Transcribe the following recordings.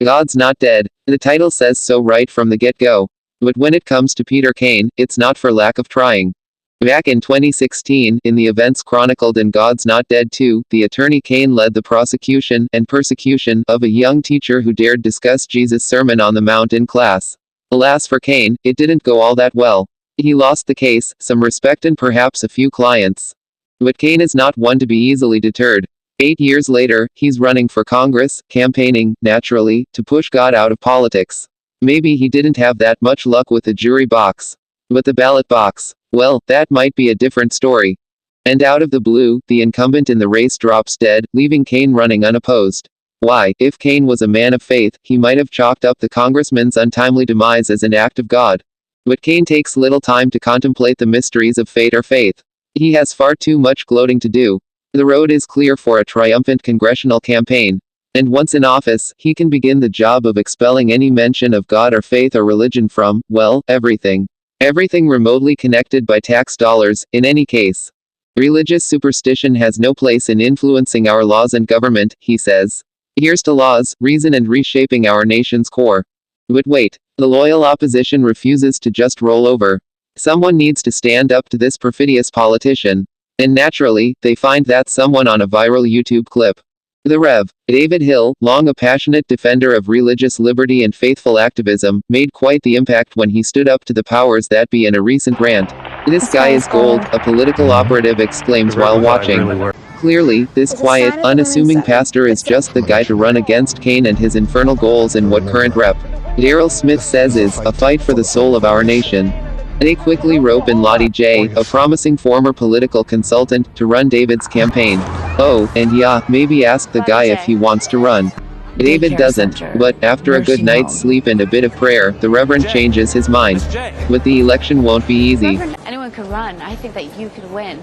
God's not dead. The title says so right from the get-go. But when it comes to Peter Cain, it's not for lack of trying. Back in 2016, in the events chronicled in God's Not Dead 2, the attorney Cain led the prosecution and persecution of a young teacher who dared discuss Jesus' Sermon on the Mount in class. Alas for Cain, it didn't go all that well. He lost the case, some respect and perhaps a few clients. But Cain is not one to be easily deterred. 8 years later, he's running for Congress, campaigning, naturally, to push God out of politics. Maybe he didn't have that much luck with the jury box. But the ballot box, well, that might be a different story. And out of the blue, the incumbent in the race drops dead, leaving Cain running unopposed. Why, if Cain was a man of faith, he might have chalked up the congressman's untimely demise as an act of God. But Cain takes little time to contemplate the mysteries of fate or faith. He has far too much gloating to do. The road is clear for a triumphant congressional campaign. And once in office, he can begin the job of expelling any mention of God or faith or religion from, well, everything. Everything remotely connected by tax dollars, in any case. Religious superstition has no place in influencing our laws and government, he says. Here's to laws, reason and reshaping our nation's core. But wait, the loyal opposition refuses to just roll over. Someone needs to stand up to this perfidious politician. And naturally, they find that someone on a viral YouTube clip. The Rev. David Hill, long a passionate defender of religious liberty and faithful activism, made quite the impact when he stood up to the powers that be in a recent rant. "This guy is gold," a political operative exclaims while watching. Clearly, this quiet, unassuming pastor is just the guy to run against Cain and his infernal goals in what current Rep. Daryl Smith says is a fight for the soul of our nation. They quickly rope in Lottie J., a promising former political consultant, to run David's campaign. Oh, and yeah, maybe ask the guy if he wants to run. David doesn't, but after a good night's sleep and a bit of prayer, the Reverend changes his mind. But the election won't be easy. Reverend, anyone could run. I think that you could win.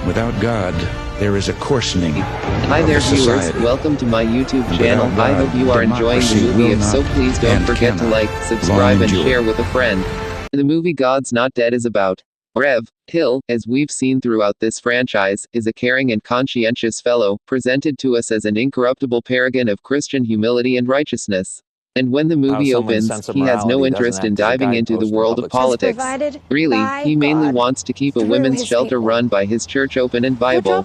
Without God, there is a coarsening. Hi there viewers, welcome to my YouTube channel. I hope you are enjoying the movie. If so, please don't forget to like, subscribe and share with a friend. The movie God's Not Dead is about Rev. Hill, as we've seen throughout this franchise, is a caring and conscientious fellow, presented to us as an incorruptible paragon of Christian humility and righteousness. And when the movie opens, he has no interest in diving into the world of politics. Really, he mainly wants to keep a women's shelter run by his church open and viable.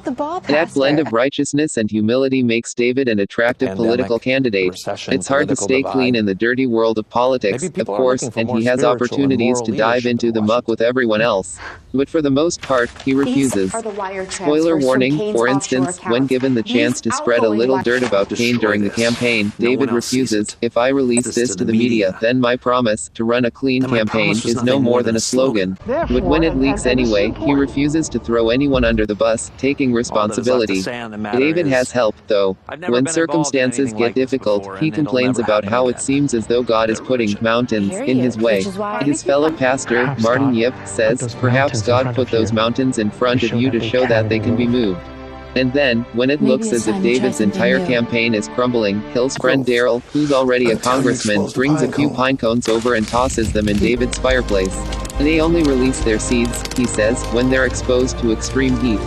That blend of righteousness and humility makes David an attractive political candidate. It's hard to stay clean in the dirty world of politics, of course, and he has opportunities to dive into the muck with everyone else. But for the most part, he refuses. Spoiler warning, for instance, when given the chance to spread a little dirt about Cain during the campaign, David refuses. "If I release this to the media, then my promise to run a clean campaign is no more than a slogan." But when it leaks anyway, he refuses to throw anyone under the bus, taking responsibility. David has help, though. When circumstances get difficult, he complains about how it seems as though God is putting mountains in his way. His fellow pastor, Martin Yip, says, "Perhaps God put those mountains in front of you to show that they can be moved." And then, when it looks as if David's entire campaign is crumbling, Hill's friend Daryl, who's already a congressman, brings a few pine cones over and tosses them in David's fireplace. They only release their seeds, he says, when they're exposed to extreme heat.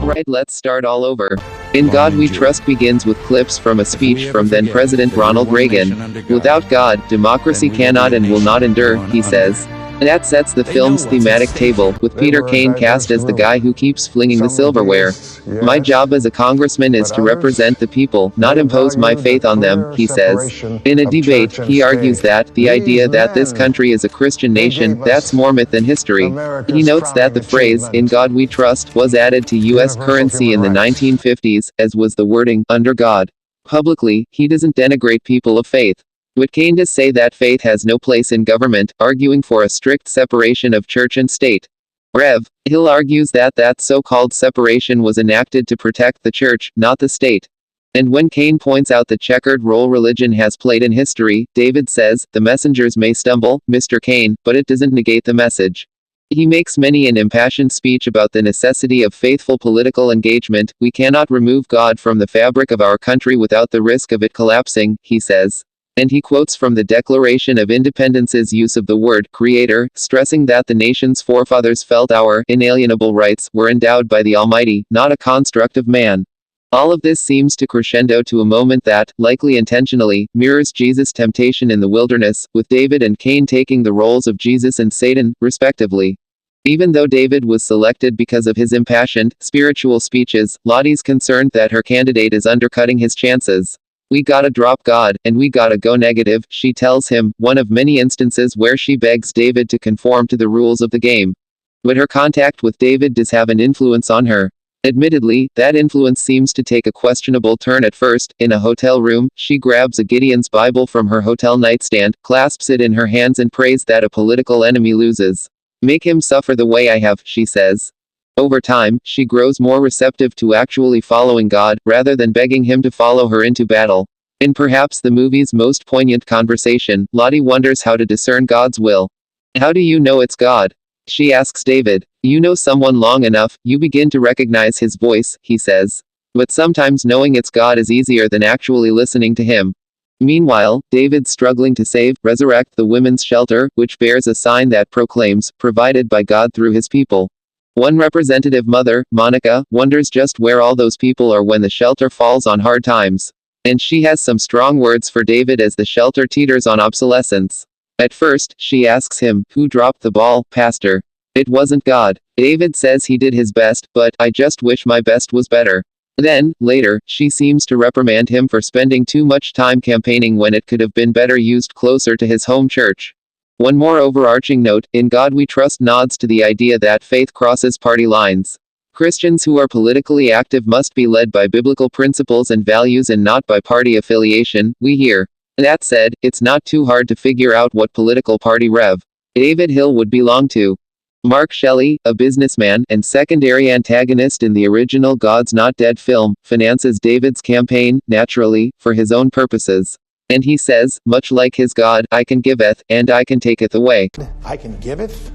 Alright, let's start all over. In God We Trust begins with clips from a speech from then-President Ronald Reagan. "Without God, democracy cannot and will not endure," he says. That sets the film's thematic table, with Peter Cain cast as the guy who keeps flinging the silverware. "My job as a congressman is to represent the people, not impose my faith on them," he says. In a debate, he argues that the idea that this country is a Christian nation, that's more myth than history. He notes that the phrase, "In God We Trust," was added to U.S. currency in the 1950s, as was the wording, "under God." Publicly, he doesn't denigrate people of faith. But Cain does say that faith has no place in government, arguing for a strict separation of church and state. Rev. Hill argues that that so-called separation was enacted to protect the church, not the state. And when Cain points out the checkered role religion has played in history, David says, "The messengers may stumble, Mr. Cain, but it doesn't negate the message." He makes many an impassioned speech about the necessity of faithful political engagement. "We cannot remove God from the fabric of our country without the risk of it collapsing," he says. And he quotes from the Declaration of Independence's use of the word creator, stressing that the nation's forefathers felt our inalienable rights were endowed by the Almighty, not a construct of man. All of this seems to crescendo to a moment that, likely intentionally, mirrors Jesus' temptation in the wilderness, with David and Cain taking the roles of Jesus and Satan, respectively. Even though David was selected because of his impassioned, spiritual speeches, Lottie's concerned that her candidate is undercutting his chances. "We gotta drop God, and we gotta go negative," she tells him, one of many instances where she begs David to conform to the rules of the game. But her contact with David does have an influence on her. Admittedly, that influence seems to take a questionable turn at first. In a hotel room, she grabs a Gideon's Bible from her hotel nightstand, clasps it in her hands and prays that a political enemy loses. "Make him suffer the way I have," she says. Over time, she grows more receptive to actually following God, rather than begging him to follow her into battle. In perhaps the movie's most poignant conversation, Lottie wonders how to discern God's will. "How do you know it's God?" she asks David. "You know someone long enough, you begin to recognize his voice," he says. "But sometimes knowing it's God is easier than actually listening to him." Meanwhile, David's struggling to resurrect the women's shelter, which bears a sign that proclaims, provided by God through his people. One representative mother, Monica, wonders just where all those people are when the shelter falls on hard times. And she has some strong words for David as the shelter teeters on obsolescence. At first, she asks him, "Who dropped the ball, Pastor?" "It wasn't God." David says he did his best, but "I just wish my best was better." Then, later, she seems to reprimand him for spending too much time campaigning when it could have been better used closer to his home church. One more overarching note, "In God We Trust" nods to the idea that faith crosses party lines. Christians who are politically active must be led by biblical principles and values and not by party affiliation, we hear. That said, it's not too hard to figure out what political party Rev. David Hill would belong to. Mark Shelley, a businessman and secondary antagonist in the original God's Not Dead film, finances David's campaign, naturally, for his own purposes. And he says, much like his God, "I can giveth, and I can taketh away." I can giveth,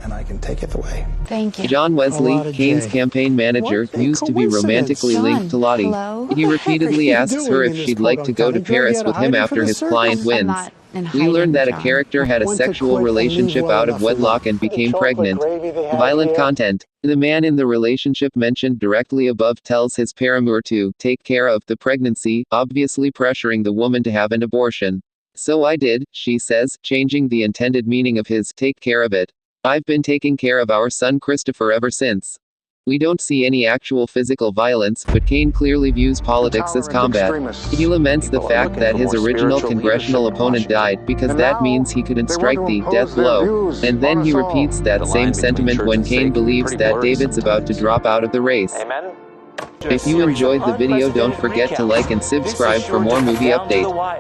and I can taketh away. Thank you. John Wesley, A lot of Cain's J. campaign manager, What a used to be coincidence. romantically linked to Lottie. Hello? He repeatedly you asks her doing if in this she'd like to go to quote-unquote enjoy Paris out with of him hiding after from the his circus? client I'm wins. not in We learn hiding, that a John. character had a One to sexual quit and relationship leave out well of enough wedlock alone. and became Chocolate pregnant. gravy they have Violent here. content. The man in the relationship mentioned directly above tells his paramour to take care of the pregnancy, obviously pressuring the woman to have an abortion. "So I did," she says, changing the intended meaning of his "take care of it." "I've been taking care of our son Christopher ever since." We don't see any actual physical violence, but Cain clearly views politics as combat. He laments the fact that his original congressional opponent died, because that means he couldn't strike the death blow. And then he repeats that same sentiment when Cain believes that David's about to drop out of the race. Amen. If you enjoyed the video, don't forget to like and subscribe for more movie updates.